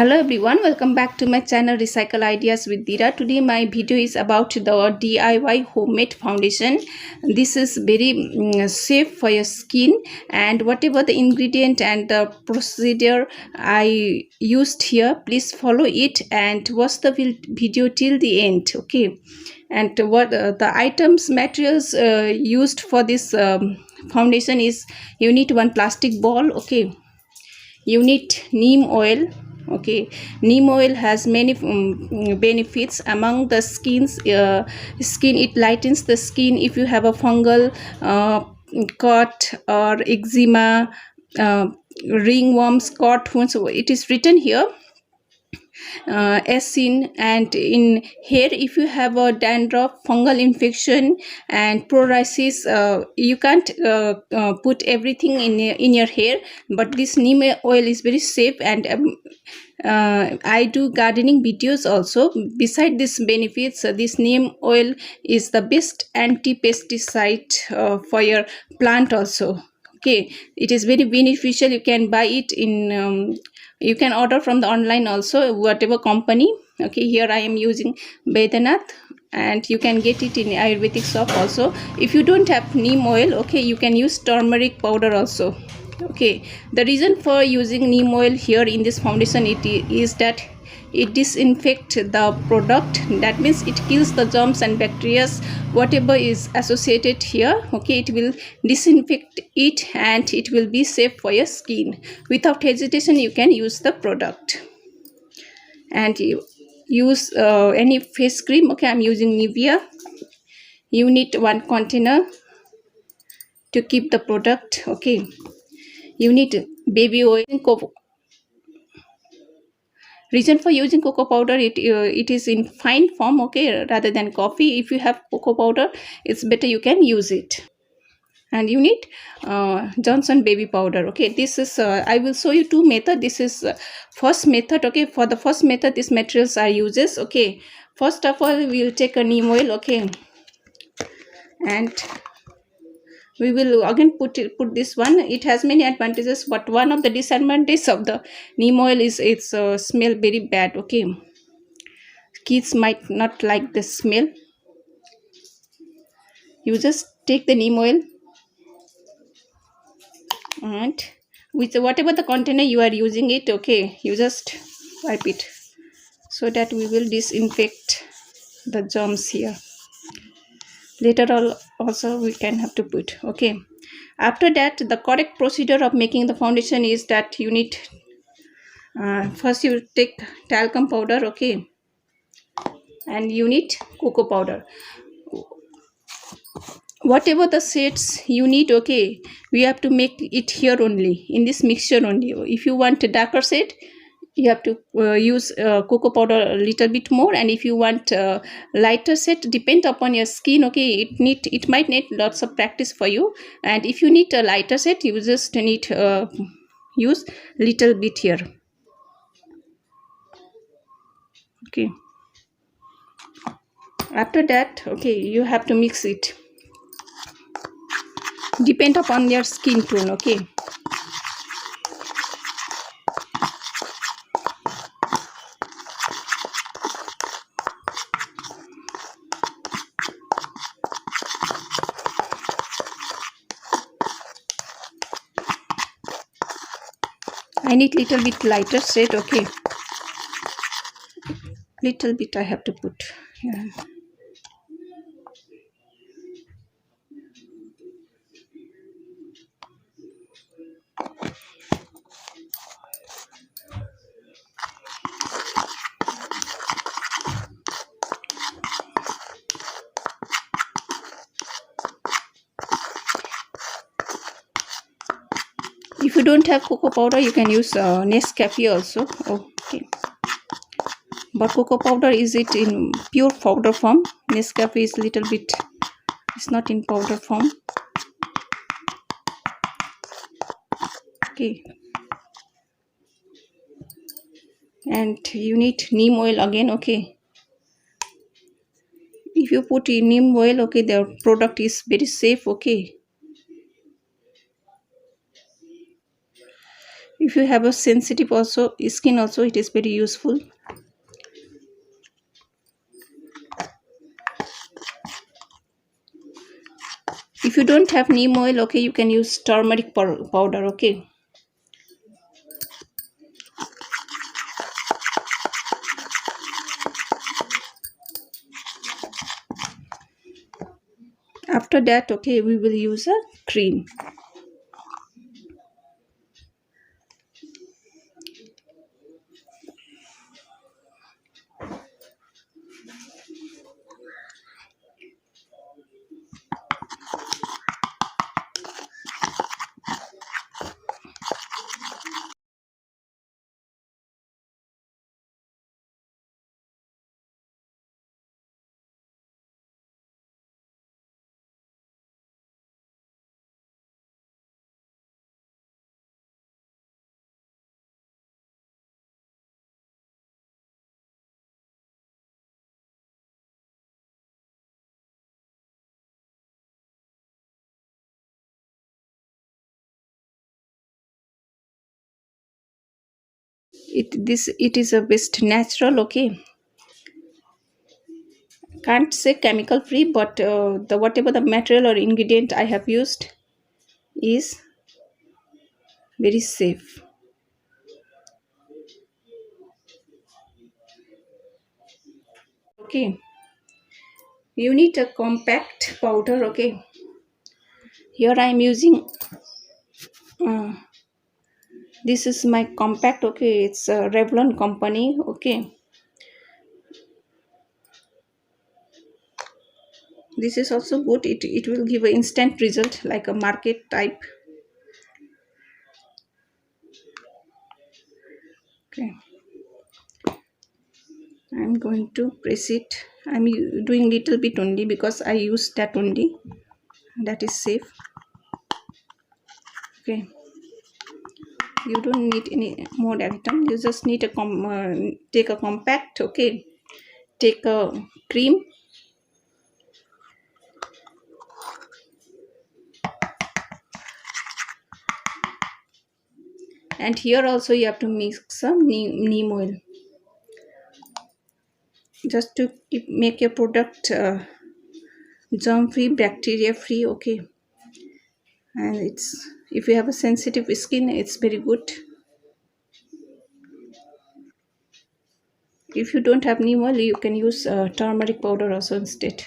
Hello everyone, welcome back to my channel Recycle Ideas with Dira. Today my video is about the DIY homemade foundation. This is very safe for your skin, and whatever the ingredient and the procedure I used here, please follow it and watch the video till the end. Okay, and what the items materials used for this foundation is: you need one plastic ball. Okay, you need neem oil. Okay, neem oil has many benefits among the skin. It lightens the skin if you have a fungal cut or eczema, uh, ringworms, cut wounds. So it is written here as seen. And in hair, if you have a dandruff, fungal infection and psoriasis, you can't put everything in your hair, but this neem oil is very safe. And I do gardening videos also. Beside these benefits, this neem oil is the best anti-pesticide for your plant also. Okay, it is very beneficial. You can buy it in you can order from the online also, whatever company. Okay, here I am using Vedanath, and you can get it in Ayurvedic shop also. If you don't have neem oil, okay, you can use turmeric powder also. Okay, the reason for using neem oil here in this foundation is that it disinfect the product. That means it kills the germs and bacteria whatever is associated here. Okay, it will disinfect it and it will be safe for your skin. Without hesitation, you can use the product. And you use any face cream. Okay, I'm using Nivea. You need one container to keep the product. Okay, you need baby oil. Reason for using cocoa powder, it is in fine form. Okay, rather than coffee. If you have cocoa powder, it's better you can use it. And you need Johnson baby powder. Okay, this is I will show you two method. This is first method. Okay, for the first method, these materials are uses. Okay, first of all, we will take a neem oil. Okay, and we will again put this one. It has many advantages, but one of the disadvantages of the neem oil is it's smell very bad. Okay, kids might not like the smell. You just take the neem oil, and with whatever the container you are using it, okay, you just wipe it so that we will disinfect the germs here. Later on also we can have to put. Okay, after that, the correct procedure of making the foundation is that you need first you take talcum powder. Okay, and you need cocoa powder. Whatever the shades you need, okay, we have to make it here only, in this mixture only. If you want a darker shade, you have to use cocoa powder a little bit more, and if you want lighter shade, depend upon your skin. Okay, it might need lots of practice for you. And if you need a lighter shade, you just need use little bit here. Okay, after that, okay, you have to mix it, depend upon your skin tone. Okay, I need little bit lighter shade. Okay, little bit I have to put. Yeah. If you don't have cocoa powder, you can use Nescafe also. Okay, but cocoa powder is it in pure powder form. Nescafe is little bit, it's not in powder form. Okay, and you need neem oil again. Okay, if you put in neem oil, okay, the product is very safe. Okay, If you have a sensitive also skin also, it is very useful. If you don't have neem oil, okay, you can use turmeric powder, okay. After that, okay, we will use a cream. It is a best natural, okay. Can't say chemical free, but the whatever the material or ingredient I have used is very safe. Okay, you need a compact powder, okay. Here I am using uh, this is my compact, okay. It's a Revlon company, okay. This is also good. It will give an instant result like a market type. Okay, I'm going to press it. I'm doing little bit only because I use that only. That is safe. Okay, you don't need any more item. You just need a take a compact. Okay, take a cream, and here also you have to mix some neem oil just to make your product germ free, bacteria free. Okay, and it's if you have a sensitive skin, it's very good. If you don't have neem oil, you can use turmeric powder also instead.